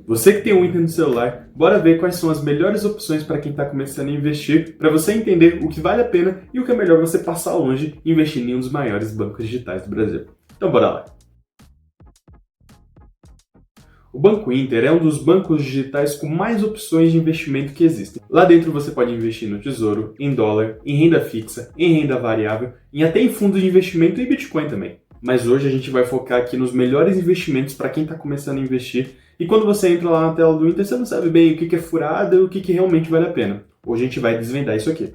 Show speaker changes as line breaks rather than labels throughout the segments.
Você que tem um Inter no celular, bora ver quais são as melhores opções para quem está começando a investir, para você entender o que vale a pena e o que é melhor você passar longe investindo em um dos maiores bancos digitais do Brasil. Então bora lá! O Banco Inter é um dos bancos digitais com mais opções de investimento que existem. Lá dentro você pode investir no Tesouro, em dólar, em renda fixa, em renda variável, até em fundos de investimento e Bitcoin também. Mas hoje a gente vai focar aqui nos melhores investimentos para quem está começando a investir. E quando você entra lá na tela do Inter, você não sabe bem o que é furada e o que realmente vale a pena. Hoje a gente vai desvendar isso aqui.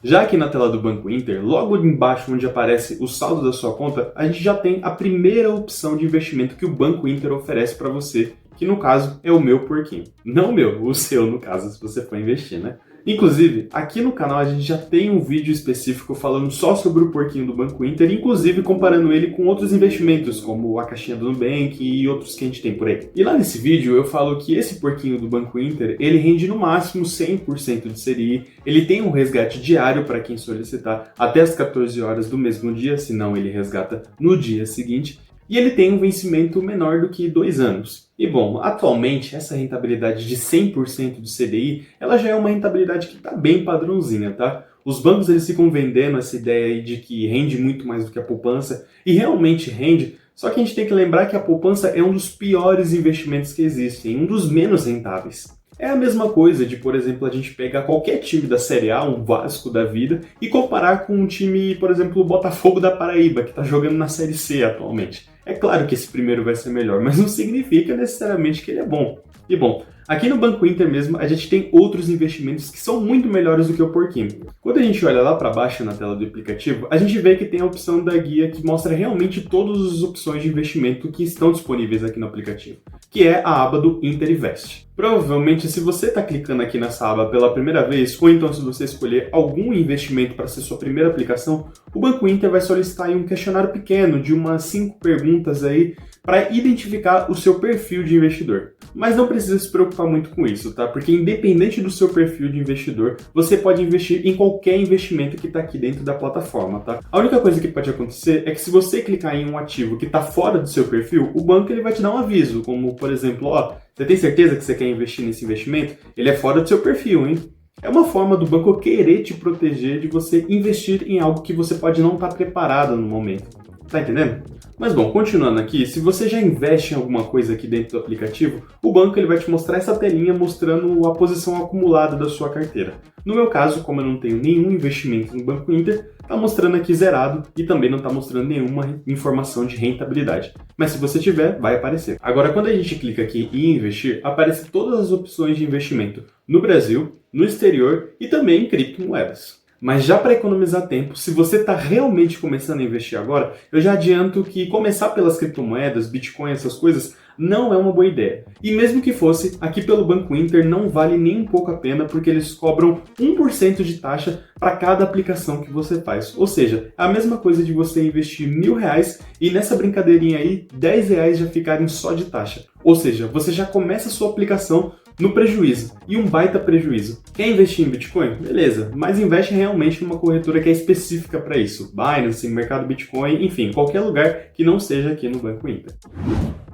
Já aqui na tela do Banco Inter, logo embaixo onde aparece o saldo da sua conta, a gente já tem a primeira opção de investimento que o Banco Inter oferece para você, que no caso é o meu porquinho. Não o meu, o seu no caso, se você for investir, né? Inclusive, aqui no canal a gente já tem um vídeo específico falando só sobre o porquinho do Banco Inter, inclusive comparando ele com outros investimentos, como a caixinha do Nubank e outros que a gente tem por aí. E lá nesse vídeo eu falo que esse porquinho do Banco Inter, ele rende no máximo 100% de CDI, ele tem um resgate diário para quem solicitar até as 14 horas do mesmo dia, senão ele resgata no dia seguinte, e ele tem um vencimento menor do que 2 anos. E bom, atualmente essa rentabilidade de 100% do CDI, ela já é uma rentabilidade que está bem padrãozinha, tá? Os bancos eles ficam vendendo essa ideia aí de que rende muito mais do que a poupança, e realmente rende, só que a gente tem que lembrar que a poupança é um dos piores investimentos que existem, um dos menos rentáveis. É a mesma coisa de, por exemplo, a gente pegar qualquer time da Série A, um Vasco da vida, e comparar com um time, por exemplo, o Botafogo da Paraíba, que está jogando na Série C atualmente. É claro que esse primeiro vai ser melhor, mas não significa necessariamente que ele é bom. E bom, aqui no Banco Inter mesmo, a gente tem outros investimentos que são muito melhores do que o porquinho. Quando a gente olha lá para baixo na tela do aplicativo, a gente vê que tem a opção da guia que mostra realmente todas as opções de investimento que estão disponíveis aqui no aplicativo, que é a aba do Inter Invest. Provavelmente, se você está clicando aqui nessa aba pela primeira vez, ou então se você escolher algum investimento para ser sua primeira aplicação, o Banco Inter vai solicitar aí um questionário pequeno de umas 5 perguntas aí para identificar o seu perfil de investidor. Mas não precisa se preocupar muito com isso, tá? Porque independente do seu perfil de investidor, você pode investir em qualquer investimento que está aqui dentro da plataforma, tá? A única coisa que pode acontecer é que se você clicar em um ativo que está fora do seu perfil, o banco ele vai te dar um aviso, como por exemplo, ó, você tem certeza que você quer investir nesse investimento? Ele é fora do seu perfil, hein? É uma forma do banco querer te proteger de você investir em algo que você pode não estar preparado no momento. Tá entendendo? Mas bom, continuando aqui, se você já investe em alguma coisa aqui dentro do aplicativo, o banco ele vai te mostrar essa telinha mostrando a posição acumulada da sua carteira. No meu caso, como eu não tenho nenhum investimento no Banco Inter, está mostrando aqui zerado e também não está mostrando nenhuma informação de rentabilidade. Mas se você tiver, vai aparecer. Agora, quando a gente clica aqui em investir, aparecem todas as opções de investimento no Brasil, no exterior e também em criptomoedas. Mas já para economizar tempo, se você está realmente começando a investir agora, eu já adianto que começar pelas criptomoedas, Bitcoin, essas coisas, não é uma boa ideia. E mesmo que fosse, aqui pelo Banco Inter não vale nem um pouco a pena, porque eles cobram 1% de taxa para cada aplicação que você faz. Ou seja, é a mesma coisa de você investir R$1.000 e nessa brincadeirinha aí, R$10 já ficarem só de taxa. Ou seja, você já começa a sua aplicação no prejuízo, e um baita prejuízo. Quer investir em Bitcoin? Beleza, mas investe realmente numa corretora que é específica para isso. Binance, Mercado Bitcoin, enfim, qualquer lugar que não seja aqui no Banco Inter.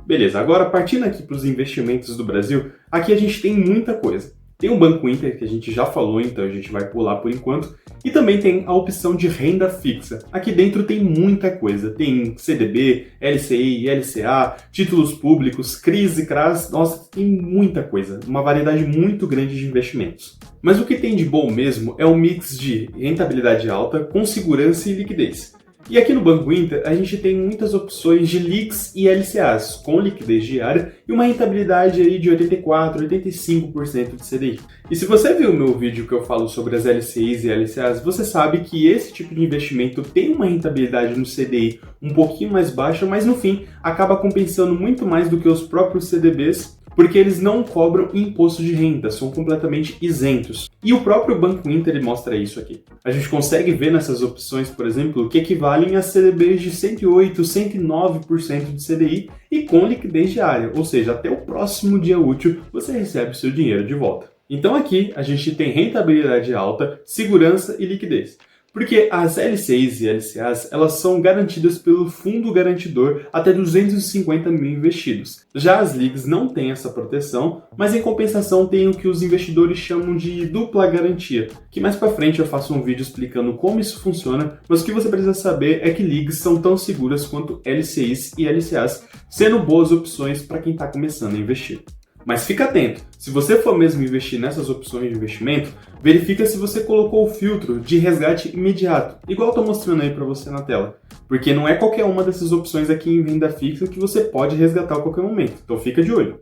Beleza, agora partindo aqui para os investimentos do Brasil, aqui a gente tem muita coisa. Tem o Banco Inter, que a gente já falou, então a gente vai pular por enquanto. E também tem a opção de renda fixa. Aqui dentro tem muita coisa. Tem CDB, LCI, LCA, títulos públicos, CRIs e CRAs. Nossa, tem muita coisa. Uma variedade muito grande de investimentos. Mas o que tem de bom mesmo é um mix de rentabilidade alta com segurança e liquidez. E aqui no Banco Inter, a gente tem muitas opções de LICs e LCAs, com liquidez diária e uma rentabilidade aí de 84%, 85% de CDI. E se você viu o meu vídeo que eu falo sobre as LCIs e LCAs, você sabe que esse tipo de investimento tem uma rentabilidade no CDI um pouquinho mais baixa, mas no fim acaba compensando muito mais do que os próprios CDBs, porque eles não cobram imposto de renda, são completamente isentos. E o próprio Banco Inter mostra isso aqui. A gente consegue ver nessas opções, por exemplo, que equivalem a CDBs de 108%, 109% de CDI e com liquidez diária, ou seja, até o próximo dia útil você recebe seu dinheiro de volta. Então aqui a gente tem rentabilidade alta, segurança e liquidez. Porque as LCIs e LCAs, elas são garantidas pelo fundo garantidor até 250 mil investidos. Já as LIGs não têm essa proteção, mas em compensação tem o que os investidores chamam de dupla garantia, que mais pra frente eu faço um vídeo explicando como isso funciona, mas o que você precisa saber é que LIGs são tão seguras quanto LCIs e LCAs, sendo boas opções para quem está começando a investir. Mas fica atento, se você for mesmo investir nessas opções de investimento, verifica se você colocou o filtro de resgate imediato, igual eu estou mostrando aí para você na tela. Porque não é qualquer uma dessas opções aqui em renda fixa que você pode resgatar a qualquer momento, então fica de olho.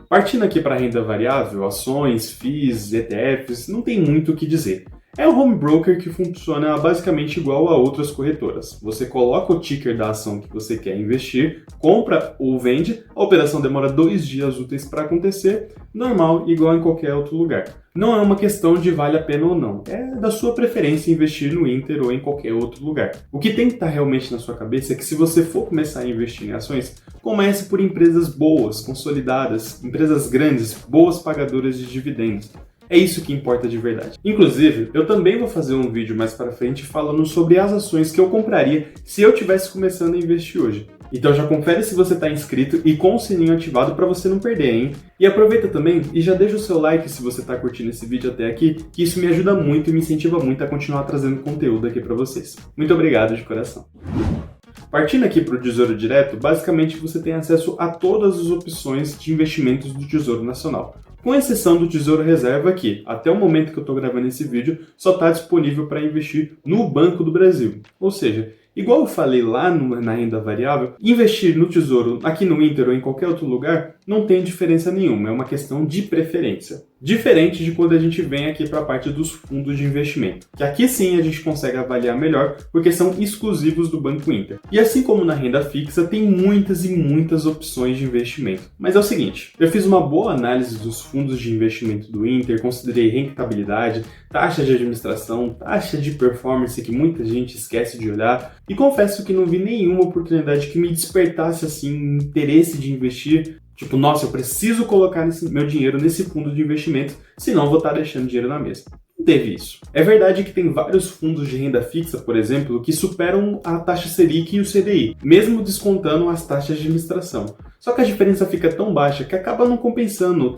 Partindo aqui para renda variável, ações, FIIs, ETFs, não tem muito o que dizer. É um home broker que funciona basicamente igual a outras corretoras. Você coloca o ticker da ação que você quer investir, compra ou vende, a operação demora 2 dias úteis para acontecer, normal, igual em qualquer outro lugar. Não é uma questão de vale a pena ou não, é da sua preferência investir no Inter ou em qualquer outro lugar. O que tem que estar realmente na sua cabeça é que se você for começar a investir em ações, comece por empresas boas, consolidadas, empresas grandes, boas pagadoras de dividendos. É isso que importa de verdade. Inclusive, eu também vou fazer um vídeo mais para frente falando sobre as ações que eu compraria se eu tivesse começando a investir hoje. Então já confere se você está inscrito e com o sininho ativado para você não perder, hein? E aproveita também e já deixa o seu like se você está curtindo esse vídeo até aqui, que isso me ajuda muito e me incentiva muito a continuar trazendo conteúdo aqui para vocês. Muito obrigado de coração. Partindo aqui para o Tesouro Direto, basicamente você tem acesso a todas as opções de investimentos do Tesouro Nacional, com exceção do Tesouro Reserva que, até o momento que eu estou gravando esse vídeo, só está disponível para investir no Banco do Brasil. Ou seja, igual eu falei lá na renda variável, investir no Tesouro, aqui no Inter ou em qualquer outro lugar, não tem diferença nenhuma, é uma questão de preferência. Diferente de quando a gente vem aqui para a parte dos fundos de investimento, que aqui sim a gente consegue avaliar melhor, porque são exclusivos do Banco Inter. E assim como na renda fixa, tem muitas e muitas opções de investimento. Mas é o seguinte, eu fiz uma boa análise dos fundos de investimento do Inter, considerei rentabilidade, taxa de administração, taxa de performance que muita gente esquece de olhar, e confesso que não vi nenhuma oportunidade que me despertasse assim interesse de investir. Tipo, nossa, eu preciso colocar meu dinheiro nesse fundo de investimento, senão eu vou estar deixando dinheiro na mesa. Não teve isso. É verdade que tem vários fundos de renda fixa, por exemplo, que superam a taxa Selic e o CDI, mesmo descontando as taxas de administração. Só que a diferença fica tão baixa que acaba não compensando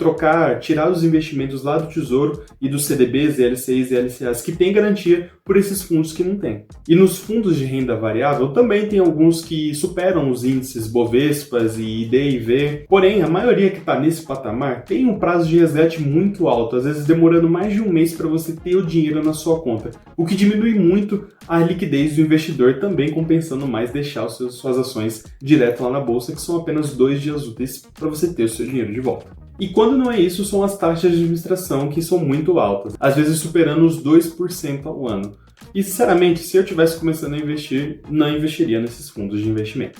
tirar os investimentos lá do Tesouro e dos CDBs, LCIs e LCAs que tem garantia por esses fundos que não tem. E nos fundos de renda variável também tem alguns que superam os índices Bovespas e IDIV, porém a maioria que está nesse patamar tem um prazo de resgate muito alto, às vezes demorando mais de um mês para você ter o dinheiro na sua conta, o que diminui muito a liquidez do investidor, também compensando mais deixar suas ações direto lá na bolsa, que são apenas 2 dias úteis para você ter o seu dinheiro de volta. E quando não é isso, são as taxas de administração que são muito altas, às vezes superando os 2% ao ano. E sinceramente, se eu tivesse começando a investir, não investiria nesses fundos de investimento.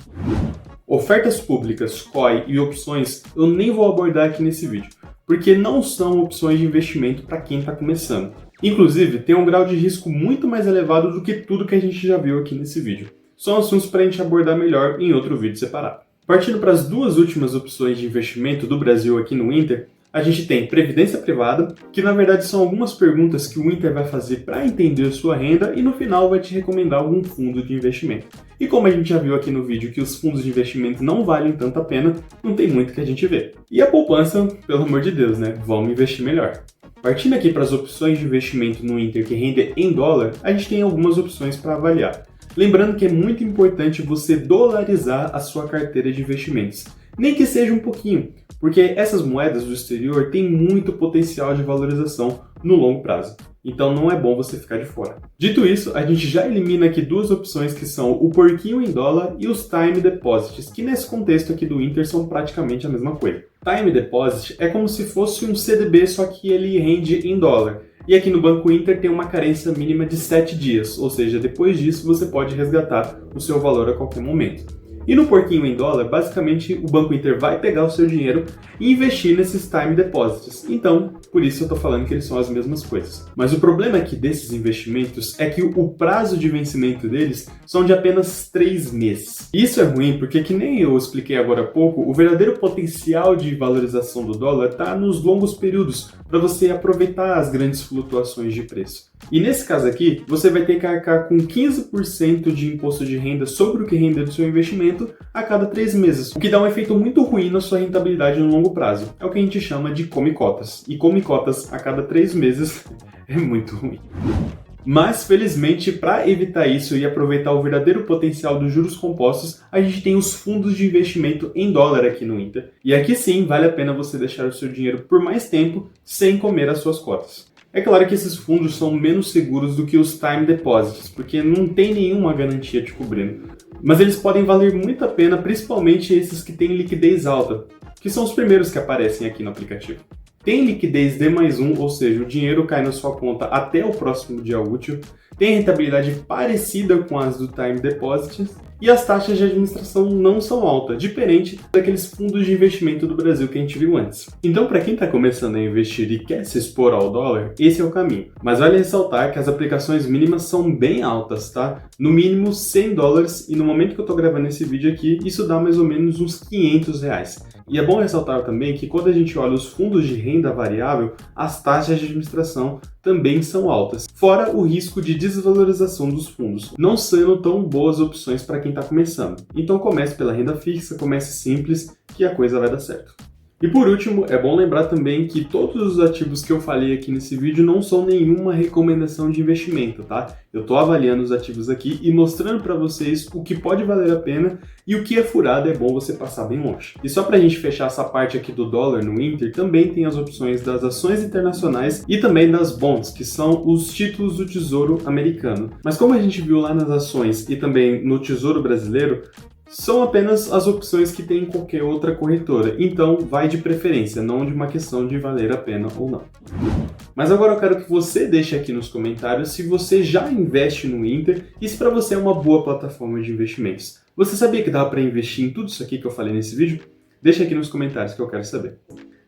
Ofertas públicas, COI e opções eu nem vou abordar aqui nesse vídeo, porque não são opções de investimento para quem está começando. Inclusive, tem um grau de risco muito mais elevado do que tudo que a gente já viu aqui nesse vídeo. São assuntos para a gente abordar melhor em outro vídeo separado. Partindo para as duas últimas opções de investimento do Brasil aqui no Inter, a gente tem Previdência Privada, que na verdade são algumas perguntas que o Inter vai fazer para entender a sua renda e no final vai te recomendar algum fundo de investimento. E como a gente já viu aqui no vídeo que os fundos de investimento não valem tanto a pena, não tem muito que a gente vê. E a poupança, pelo amor de Deus, né? Vamos investir melhor. Partindo aqui para as opções de investimento no Inter que rendem em dólar, a gente tem algumas opções para avaliar. Lembrando que é muito importante você dolarizar a sua carteira de investimentos, nem que seja um pouquinho, porque essas moedas do exterior têm muito potencial de valorização no longo prazo. Então não é bom você ficar de fora. Dito isso, a gente já elimina aqui duas opções que são o porquinho em dólar e os time deposits, que nesse contexto aqui do Inter são praticamente a mesma coisa. Time deposit é como se fosse um CDB, só que ele rende em dólar. E aqui no Banco Inter tem uma carência mínima de 7 dias, ou seja, depois disso você pode resgatar o seu valor a qualquer momento. E no porquinho em dólar, basicamente o Banco Inter vai pegar o seu dinheiro e investir nesses time deposits. Então, por isso eu estou falando que eles são as mesmas coisas. Mas o problema aqui desses investimentos é que o prazo de vencimento deles são de apenas 3 meses. Isso é ruim porque, que nem eu expliquei agora há pouco, o verdadeiro potencial de valorização do dólar está nos longos períodos, para você aproveitar as grandes flutuações de preço. E nesse caso aqui, você vai ter que arcar com 15% de imposto de renda sobre o que render do seu investimento a cada 3 meses, o que dá um efeito muito ruim na sua rentabilidade no longo prazo. É o que a gente chama de come-cotas. E come-cotas a cada 3 meses é muito ruim. Mas, felizmente, para evitar isso e aproveitar o verdadeiro potencial dos juros compostos, a gente tem os fundos de investimento em dólar aqui no Inter. E aqui sim, vale a pena você deixar o seu dinheiro por mais tempo sem comer as suas cotas. É claro que esses fundos são menos seguros do que os time deposits, porque não tem nenhuma garantia te cobrindo. Mas eles podem valer muito a pena, principalmente esses que têm liquidez alta, que são os primeiros que aparecem aqui no aplicativo. Tem liquidez D+1, ou seja, o dinheiro cai na sua conta até o próximo dia útil, tem rentabilidade parecida com as do Time Deposit e as taxas de administração não são altas, diferente daqueles fundos de investimento do Brasil que a gente viu antes. Então, para quem está começando a investir e quer se expor ao dólar, esse é o caminho. Mas vale ressaltar que as aplicações mínimas são bem altas, tá? No mínimo $100 e no momento que eu estou gravando esse vídeo aqui, isso dá mais ou menos uns R$500. E é bom ressaltar também que quando a gente olha os fundos de renda variável, as taxas de administração também são altas, fora o risco de desvalorização dos fundos, não sendo tão boas opções para quem está começando. Então comece pela renda fixa, comece simples, que a coisa vai dar certo. E por último, é bom lembrar também que todos os ativos que eu falei aqui nesse vídeo não são nenhuma recomendação de investimento, tá? Eu estou avaliando os ativos aqui e mostrando para vocês o que pode valer a pena e o que é furado é bom você passar bem longe. E só para a gente fechar essa parte aqui do dólar no Inter, também tem as opções das ações internacionais e também das bonds, que são os títulos do Tesouro americano. Mas como a gente viu lá nas ações e também no Tesouro brasileiro, são apenas as opções que tem em qualquer outra corretora, então vai de preferência, não de uma questão de valer a pena ou não. Mas agora eu quero que você deixe aqui nos comentários se você já investe no Inter e se para você é uma boa plataforma de investimentos. Você sabia que dava para investir em tudo isso aqui que eu falei nesse vídeo? Deixa aqui nos comentários que eu quero saber.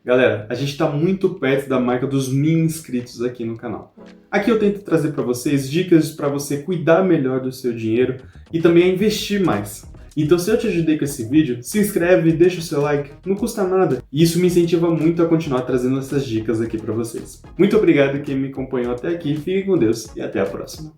Galera, a gente está muito perto da marca dos 1000 inscritos aqui no canal. Aqui eu tento trazer para vocês dicas para você cuidar melhor do seu dinheiro e também investir mais. Então, se eu te ajudei com esse vídeo, se inscreve, deixa o seu like, não custa nada. E isso me incentiva muito a continuar trazendo essas dicas aqui para vocês. Muito obrigado quem me acompanhou até aqui, fique com Deus e até a próxima.